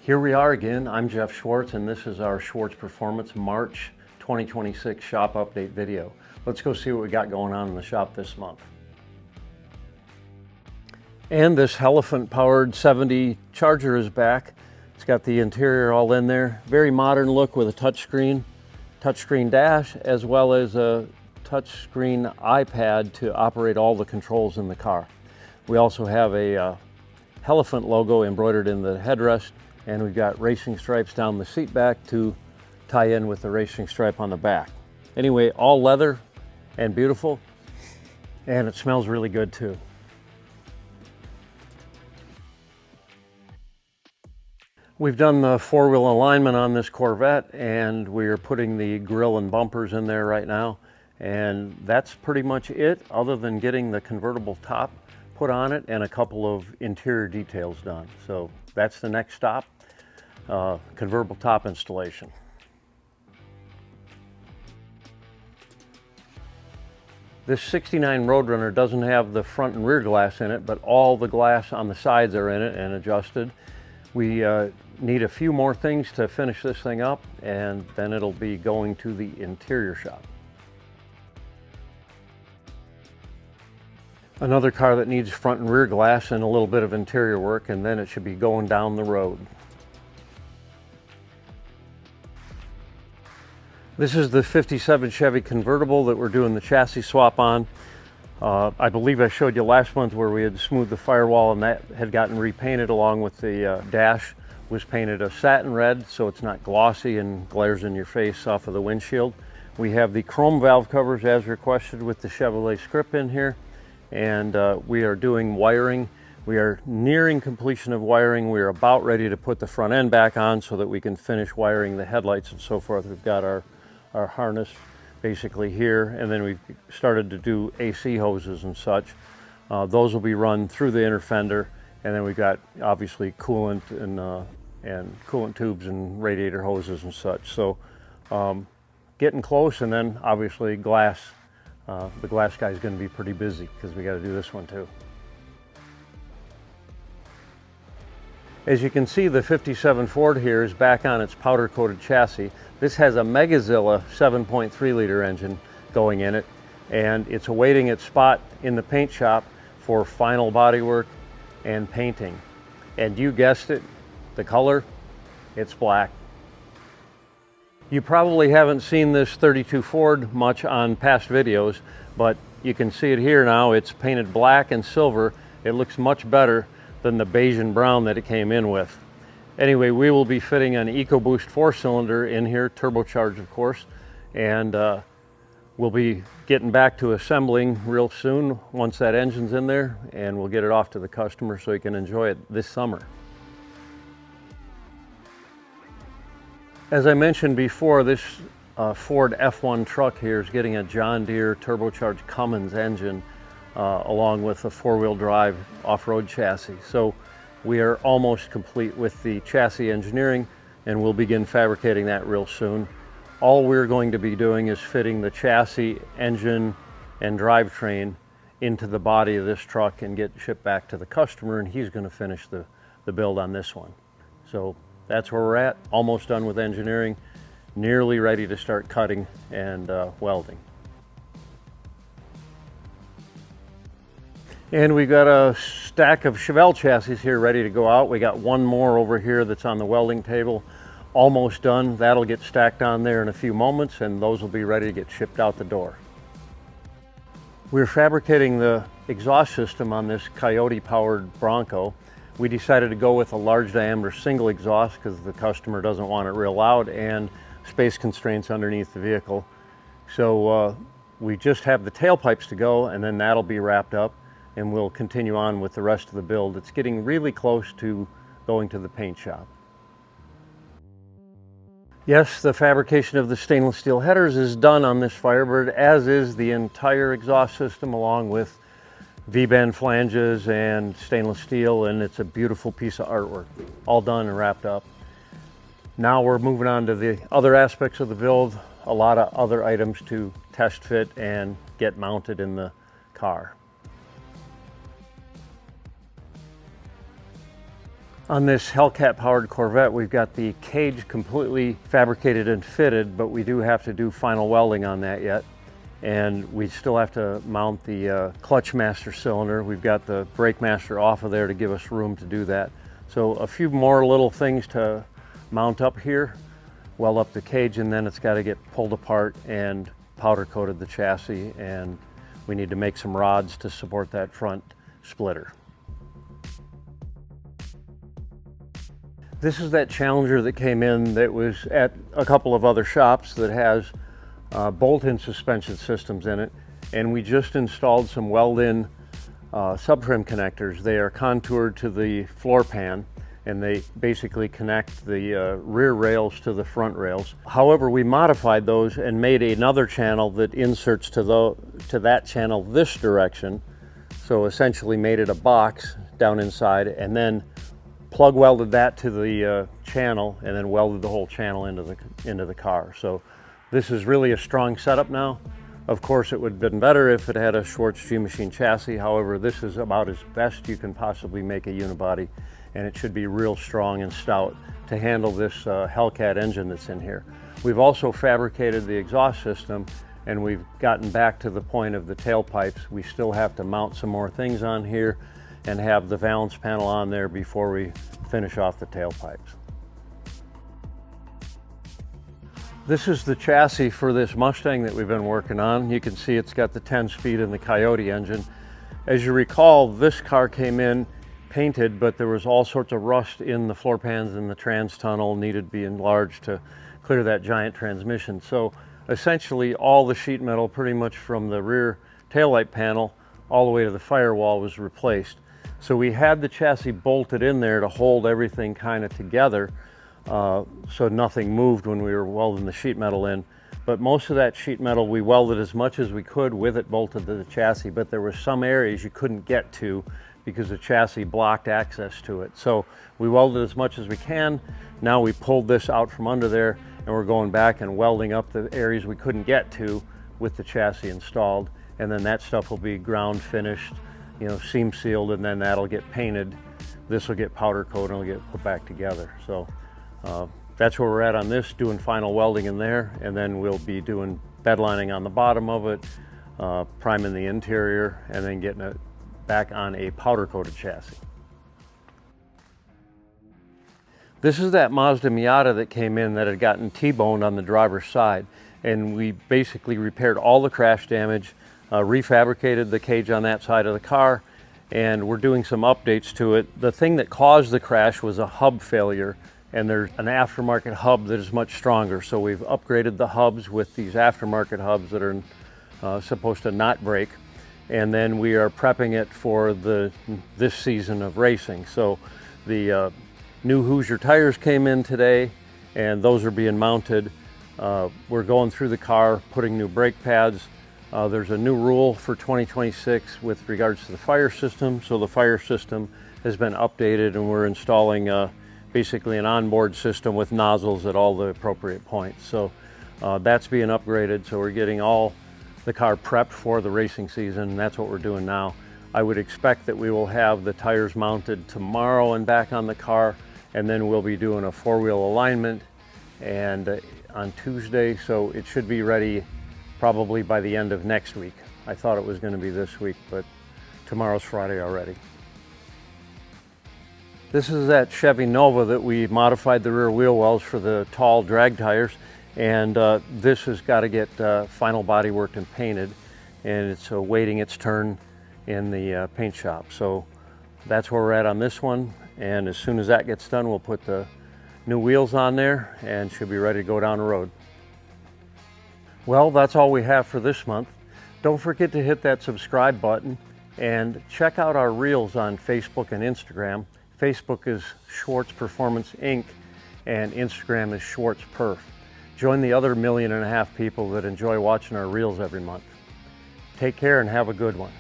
Here we are again. I'm Jeff Schwartz, and this is our Schwartz Performance March 2026 shop update video. Let's go see what we got going on in the shop this month. And this Hellephant-powered 70 Charger is back. It's got the interior all in there. Very modern look with a touchscreen dash, as well as a touchscreen iPad to operate all the controls in the car. We also have a Hellephant logo embroidered in the headrest, and we've got racing stripes down the seat back to tie in with the racing stripe on the back. Anyway, all leather and beautiful, and it smells really good too. We've done the four-wheel alignment on this Corvette, and we're putting the grille and bumpers in there right now, and that's pretty much it, other than getting the convertible top put on it and a couple of interior details done. So that's the next stop. Convertible top installation. This 69 Roadrunner doesn't have the front and rear glass in it, but all the glass on the sides are in it and adjusted. We need a few more things to finish this thing up, and then it'll be going to the interior shop. Another car that needs front and rear glass and a little bit of interior work, and then it should be going down the road. This is the 57 Chevy convertible that we're doing the chassis swap on. I believe I showed you last month where we had smoothed the firewall, and that had gotten repainted, along with the dash was painted a satin red so it's not glossy and glares in your face off of the windshield. We have the chrome valve covers as requested with the Chevrolet script in here, and we are doing wiring. We are nearing completion of wiring. We are about ready to put the front end back on so that we can finish wiring the headlights and so forth. We've got our harness basically here, and then we've started to do AC hoses and such. Those will be run through the inner fender, and then we've got obviously coolant and coolant tubes and radiator hoses and such. So getting close, and then obviously glass. The glass guy is going to be pretty busy because we got to do this one too. As you can see, the 57 Ford here is back on its powder coated chassis. This has a Megazilla 7.3 liter engine going in it, and it's awaiting its spot in the paint shop for final bodywork and painting. And you guessed it, the color, it's black. You probably haven't seen this 32 Ford much on past videos, but you can see it here now. It's painted black and silver. It looks much better than the beige and brown that it came in with. Anyway, we will be fitting an EcoBoost 4-cylinder in here, turbocharged of course, and we'll be getting back to assembling real soon once that engine's in there, and we'll get it off to the customer so he can enjoy it this summer. As I mentioned before, this Ford F1 truck here is getting a John Deere turbocharged Cummins engine along with a four-wheel drive off-road chassis. So we are almost complete with the chassis engineering, and we'll begin fabricating that real soon. All we're going to be doing is fitting the chassis, engine, and drivetrain into the body of this truck and get shipped back to the customer, and he's going to finish the build on this one. So that's where we're at, almost done with engineering, nearly ready to start cutting and welding. And we've got a stack of Chevelle chassis here ready to go out. We got one more over here that's on the welding table, almost done. That'll get stacked on there in a few moments, and those will be ready to get shipped out the door. We're fabricating the exhaust system on this Coyote powered Bronco. We decided to go with a large diameter single exhaust because the customer doesn't want it real loud and space constraints underneath the vehicle. So we just have the tailpipes to go, and then that'll be wrapped up, and we'll continue on with the rest of the build. It's getting really close to going to the paint shop. Yes, the fabrication of the stainless steel headers is done on this Firebird, as is the entire exhaust system, along with V-bend flanges and stainless steel, and it's a beautiful piece of artwork. All done and wrapped up. Now we're moving on to the other aspects of the build, a lot of other items to test fit and get mounted in the car. On this Hellcat-powered Corvette, we've got the cage completely fabricated and fitted, but we do have to do final welding on that yet. And we still have to mount the clutch master cylinder. We've got the brake master off of there to give us room to do that. So a few more little things to mount up here, weld up the cage, and then it's got to get pulled apart and powder coated the chassis, and we need to make some rods to support that front splitter. This is that Challenger that came in that was at a couple of other shops that has bolt-in suspension systems in it, and we just installed some weld-in subtrim connectors. They are contoured to the floor pan, and they basically connect the rear rails to the front rails. However, we modified those and made another channel that inserts to that channel this direction. So essentially made it a box down inside, and then plug welded that to the channel, and then welded the whole channel into the car. So this is really a strong setup now. Of course, it would have been better if it had a Schwartz G-Machine chassis. However, this is about as best you can possibly make a unibody, and it should be real strong and stout to handle this Hellcat engine that's in here. We've also fabricated the exhaust system, and we've gotten back to the point of the tailpipes. We still have to mount some more things on here and have the valance panel on there before we finish off the tailpipes. This is the chassis for this Mustang that we've been working on. You can see it's got the 10-speed and the Coyote engine. As you recall, this car came in painted, but there was all sorts of rust in the floor pans, and the trans tunnel needed to be enlarged to clear that giant transmission. So essentially all the sheet metal pretty much from the rear taillight panel all the way to the firewall was replaced. So we had the chassis bolted in there to hold everything kind of together, so nothing moved when we were welding the sheet metal in. But most of that sheet metal we welded as much as we could with it bolted to the chassis, but there were some areas you couldn't get to because the chassis blocked access to it. So we welded as much as we can. Now we pulled this out from under there, and we're going back and welding up the areas we couldn't get to with the chassis installed. And then that stuff will be ground finished, you know, seam sealed, and then that'll get painted. This will get powder coated and it'll get put back together. So that's where we're at on this, doing final welding in there, and then we'll be doing bed lining on the bottom of it, priming the interior, and then getting it back on a powder coated chassis. This is that Mazda Miata that came in that had gotten T-boned on the driver's side, and we basically repaired all the crash damage, refabricated the cage on that side of the car, and we're doing some updates to it. The thing that caused the crash was a hub failure, and there's an aftermarket hub that is much stronger. So we've upgraded the hubs with these aftermarket hubs that are supposed to not break, and then we are prepping it for this season of racing. So the new Hoosier tires came in today, and those are being mounted. We're going through the car, putting new brake pads. There's a new rule for 2026 with regards to the fire system. So the fire system has been updated, and we're installing basically an onboard system with nozzles at all the appropriate points. So that's being upgraded. So we're getting all the car prepped for the racing season, and that's what we're doing now. I would expect that we will have the tires mounted tomorrow and back on the car, and then we'll be doing a four-wheel alignment and on Tuesday. So it should be ready probably by the end of next week. I thought it was going to be this week, but tomorrow's Friday already. This is that Chevy Nova that we modified the rear wheel wells for the tall drag tires, and this has got to get final body worked and painted, and it's awaiting its turn in the paint shop. So that's where we're at on this one, and as soon as that gets done, we'll put the new wheels on there and should be ready to go down the road. Well, that's all we have for this month. Don't forget to hit that subscribe button and check out our reels on Facebook and Instagram. Facebook is Schwartz Performance Inc. and Instagram is Schwartz Perf. Join the other 1.5 million people that enjoy watching our reels every month. Take care and have a good one.